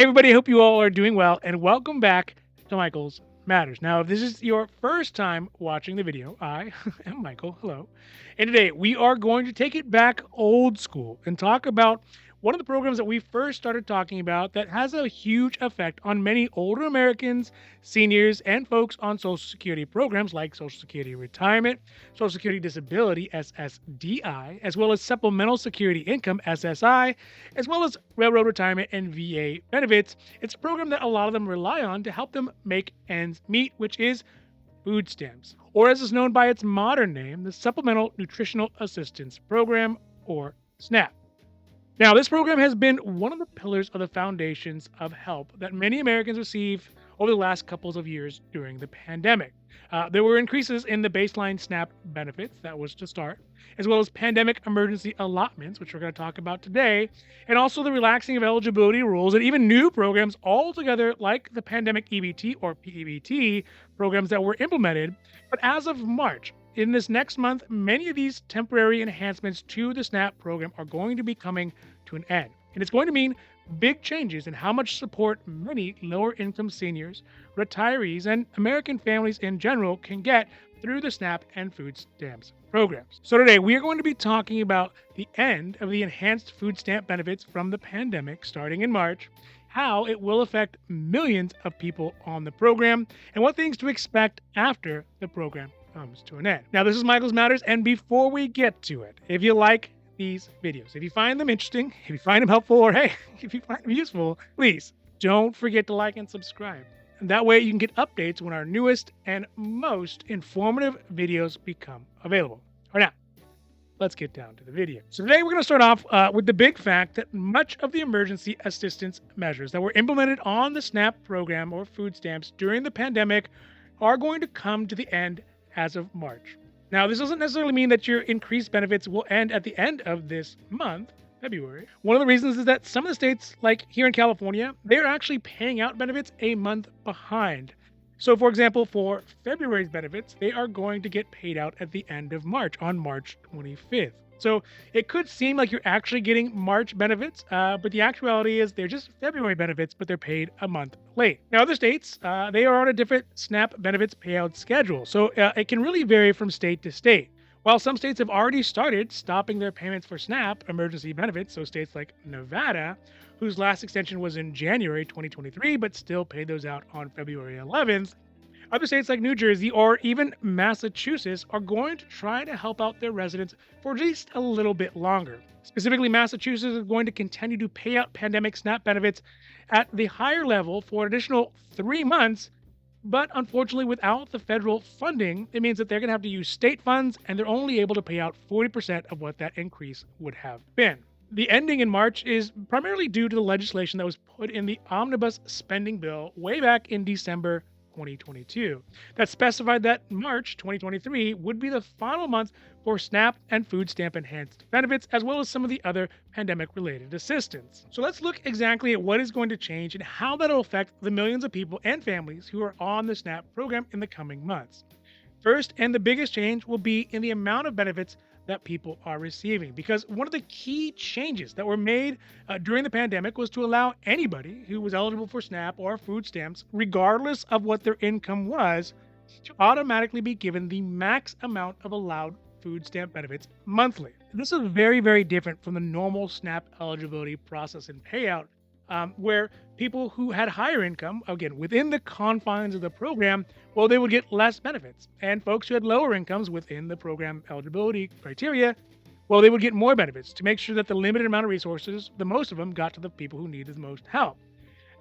Hey everybody, I hope you all are doing well and welcome back to Michael's Matters. Now, if this is your first time watching the video, I am Michael. Hello. And today we are going to take it back old school and talk about one of the programs that we first started talking about that has a huge effect on many older Americans, seniors, and folks on Social Security programs like Social Security Retirement, Social Security Disability SSDI, as well as Supplemental Security Income SSI, as well as Railroad Retirement and VA benefits. It's a program that a lot of them rely on to help them make ends meet, which is food stamps, or as is known by its modern name, the Supplemental Nutritional Assistance Program, or SNAP. Now, this program has been one of the pillars of the foundations of help that many Americans receive over the last couple of years during the pandemic. There were increases in the baseline SNAP benefits, that was to start, as well as pandemic emergency allotments, which we're going to talk about today, and also the relaxing of eligibility rules and even new programs altogether like the pandemic EBT or P-Ebt programs that were implemented. But as of March, in this next month, many of these temporary enhancements to the SNAP program are going to be coming to an end. And it's going to mean big changes in how much support many lower income seniors, retirees, and American families in general can get through the SNAP and food stamps programs. So today we are going to be talking about the end of the enhanced food stamp benefits from the pandemic starting in March, how it will affect millions of people on the program, and what things to expect after the program comes to an end. Now, this is Michael's Matters, and before we get to it, if you like these videos, if you find them interesting, if you find them helpful, or hey, if you find them useful, please don't forget to like and subscribe. And that way you can get updates when our newest and most informative videos become available. All right, now, let's get down to the video. So today we're going to start off with the big fact that much of the emergency assistance measures that were implemented on the SNAP program or food stamps during the pandemic are going to come to the end as of March. Now, this doesn't necessarily mean that your increased benefits will end at the end of this month, February. One of the reasons is that some of the states, like here in California, they're actually paying out benefits a month behind. So, for example, for February's benefits, they are going to get paid out at the end of March, on March 25th. So it could seem like you're actually getting March benefits, but the actuality is they're just February benefits, but they're paid a month late. Now, other states, they are on a different SNAP benefits payout schedule, so it can really vary from state to state. While some states have already started stopping their payments for SNAP emergency benefits, so states like Nevada, whose last extension was in January 2023, but still paid those out on February 11th, other states like New Jersey or even Massachusetts are going to try to help out their residents for just a little bit longer. Specifically, Massachusetts is going to continue to pay out pandemic SNAP benefits at the higher level for an additional 3 months, but unfortunately, without the federal funding, it means that they're going to have to use state funds and they're only able to pay out 40% of what that increase would have been. The ending in March is primarily due to the legislation that was put in the omnibus spending bill way back in December 2022 that specified that March 2023 would be the final month for SNAP and food stamp enhanced benefits, as well as some of the other pandemic related assistance. So let's look exactly at what is going to change and how that will affect the millions of people and families who are on the SNAP program in the coming months. First, and the biggest change will be in the amount of benefits that people are receiving, because one of the key changes that were made during the pandemic was to allow anybody who was eligible for SNAP or food stamps, regardless of what their income was, to automatically be given the max amount of allowed food stamp benefits monthly. This is very, very different from the normal SNAP eligibility process and payout, where people who had higher income, again, within the confines of the program, well, they would get less benefits. And folks who had lower incomes within the program eligibility criteria, well, they would get more benefits to make sure that the limited amount of resources, the most of them, got to the people who needed the most help.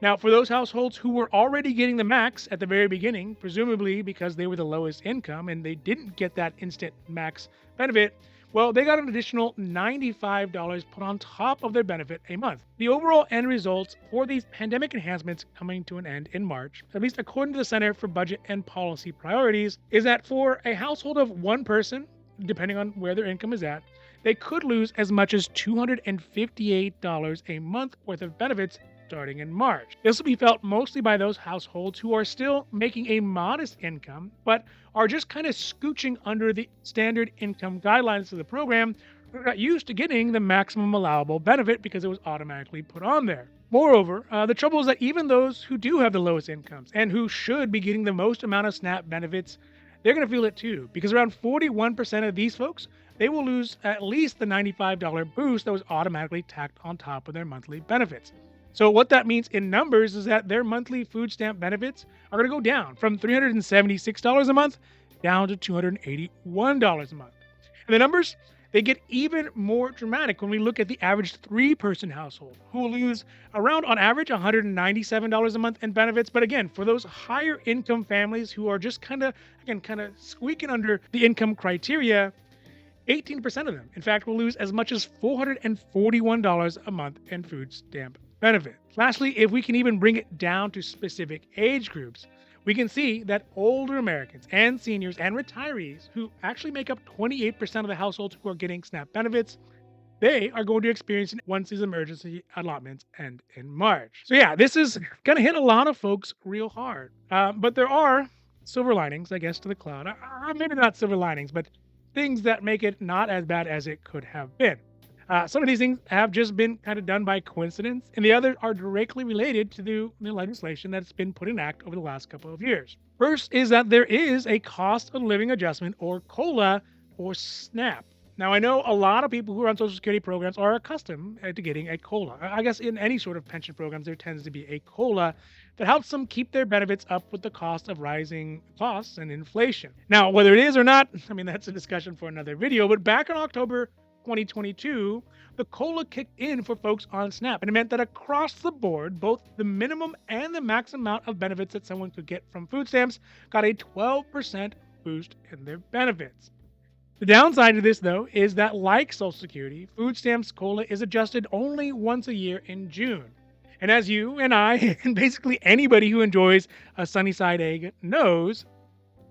Now, for those households who were already getting the max at the very beginning, presumably because they were the lowest income and they didn't get that instant max benefit, well, they got an additional $95 put on top of their benefit a month. The overall end results for these pandemic enhancements coming to an end in March, at least according to the Center for Budget and Policy Priorities, is that for a household of one person, depending on where their income is at, they could lose as much as $258 a month worth of benefits starting in March. This will be felt mostly by those households who are still making a modest income, but are just kind of scooching under the standard income guidelines of the program, who got used to getting the maximum allowable benefit because it was automatically put on there. Moreover, the trouble is that even those who do have the lowest incomes and who should be getting the most amount of SNAP benefits, they're going to feel it too, because around 41% of these folks, they will lose at least the $95 boost that was automatically tacked on top of their monthly benefits. So what that means in numbers is that their monthly food stamp benefits are going to go down from $376 a month down to $281 a month. And the numbers, they get even more dramatic when we look at the average three-person household, who will lose around, on average, $197 a month in benefits. But again, for those higher income families who are just kind of squeaking under the income criteria, 18% of them, in fact, will lose as much as $441 a month in food stamp benefit. Lastly, if we can even bring it down to specific age groups, we can see that older Americans and seniors and retirees, who actually make up 28% of the households who are getting SNAP benefits, they are going to experience it once these emergency allotments end in March. So yeah, this is going to hit a lot of folks real hard. But there are silver linings, I guess, to the cloud. Maybe not silver linings, but things that make it not as bad as it could have been. Some of these things have just been kind of done by coincidence, and the others are directly related to the legislation that's been put in act over the last couple of years. First is that there is a cost of living adjustment, or COLA, for SNAP. Now, I know a lot of people who are on Social Security programs are accustomed to getting a COLA. I guess in any sort of pension programs, there tends to be a COLA that helps them keep their benefits up with the cost of rising costs and inflation. Now, whether it is or not, I mean, that's a discussion for another video, but back in October 2022, the COLA kicked in for folks on SNAP, and it meant that across the board, both the minimum and the max amount of benefits that someone could get from food stamps got a 12% boost in their benefits. The downside to this, though, is that like Social Security, food stamps COLA is adjusted only once a year in June. And as you and I, and basically anybody who enjoys a sunny side egg knows,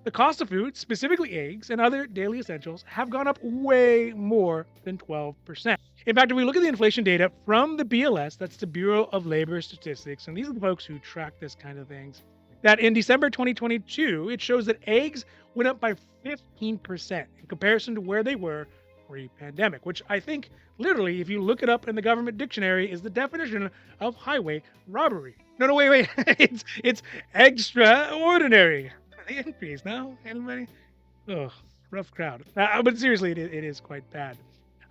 the cost of food, specifically eggs and other daily essentials, have gone up way more than 12%. In fact, if we look at the inflation data from the BLS, that's the Bureau of Labor Statistics, and these are the folks who track this kind of things, that in December 2022, it shows that eggs went up by 15% in comparison to where they were pre-pandemic, which I think literally, if you look it up in the government dictionary, is the definition of highway robbery. No, wait. it's extraordinary. The increase now, anybody? Ugh, rough crowd. But seriously, it is quite bad.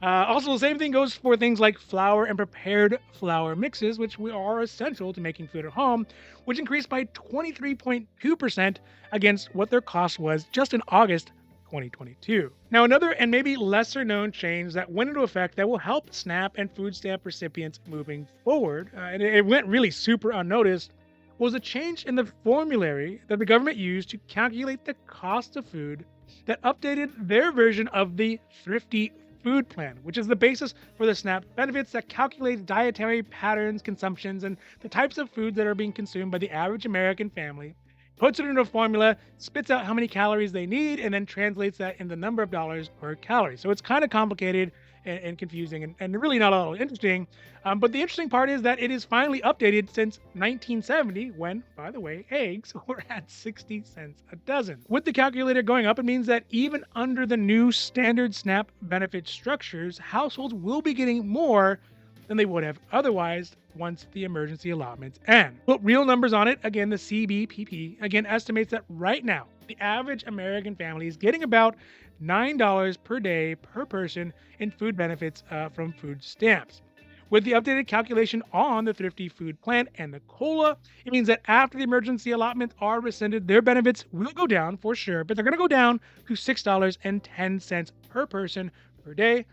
Also, the same thing goes for things like flour and prepared flour mixes, which are essential to making food at home, which increased by 23.2% against what their cost was just in August 2022. Now, another and maybe lesser known change that went into effect that will help SNAP and food stamp recipients moving forward, and it went really super unnoticed, was a change in the formulary that the government used to calculate the cost of food that updated their version of the Thrifty Food Plan, which is the basis for the SNAP benefits that calculates dietary patterns, consumptions, and the types of food that are being consumed by the average American family, puts it into a formula, spits out how many calories they need, and then translates that in the number of dollars per calorie. So it's kind of complicated and confusing and really not all interesting. But the interesting part is that it is finally updated since 1970, when, by the way, eggs were at 60 cents a dozen. With the calculator going up, it means that even under the new standard SNAP benefit structures, households will be getting more than they would have otherwise once the emergency allotments end. Put real numbers on it, again, the CBPP, again, estimates that right now, the average American family is getting about $9 per day per person in food benefits from food stamps. With the updated calculation on the Thrifty Food Plan and the COLA, it means that after the emergency allotments are rescinded, their benefits will go down for sure, but they're going to go down to $6.10 per person per day.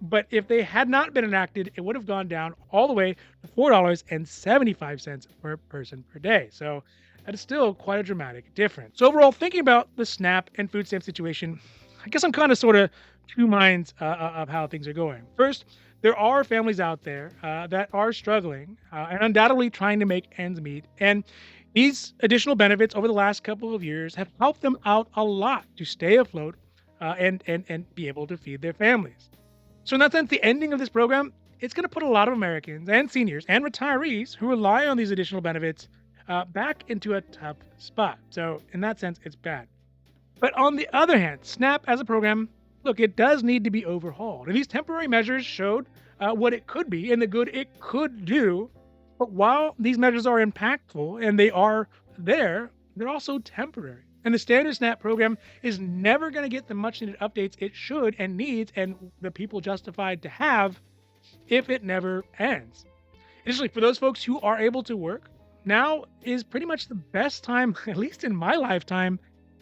But if they had not been enacted, it would have gone down all the way to $4.75 per person per day. So that is still quite a dramatic difference. So overall, thinking about the SNAP and food stamp situation, I guess I'm kind of sort of two minds of how things are going. First, there are families out there that are struggling and undoubtedly trying to make ends meet. And these additional benefits over the last couple of years have helped them out a lot to stay afloat and be able to feed their families. So in that sense, the ending of this program, it's going to put a lot of Americans and seniors and retirees who rely on these additional benefits back into a tough spot. So in that sense, it's bad. But on the other hand, SNAP as a program, look, it does need to be overhauled. And these temporary measures showed what it could be and the good it could do. But while these measures are impactful and they are there, they're also temporary. And the Standard SNAP program is never going to get the much needed updates it should and needs and the people justified to have if it never ends. Additionally, for those folks who are able to work, now is pretty much the best time, at least in my lifetime,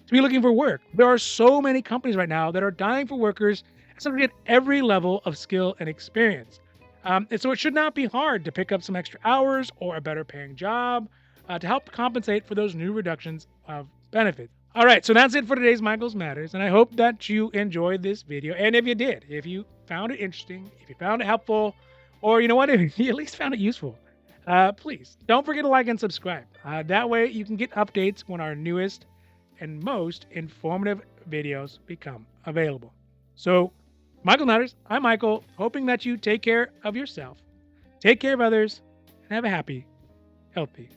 to be looking for work. There are so many companies right now that are dying for workers, essentially at every level of skill and experience. And so it should not be hard to pick up some extra hours or a better paying job to help compensate for those new reductions of benefits. All right, so that's it for today's Michael's Matters, and I hope that you enjoyed this video. And if you did, if you found it interesting, if you found it helpful, or you know what, if you at least found it useful, please don't forget to like and subscribe. That way you can get updates when our newest and most informative videos become available. So, Michael Matters, I'm Michael, hoping that you take care of yourself, take care of others, and have a happy, healthy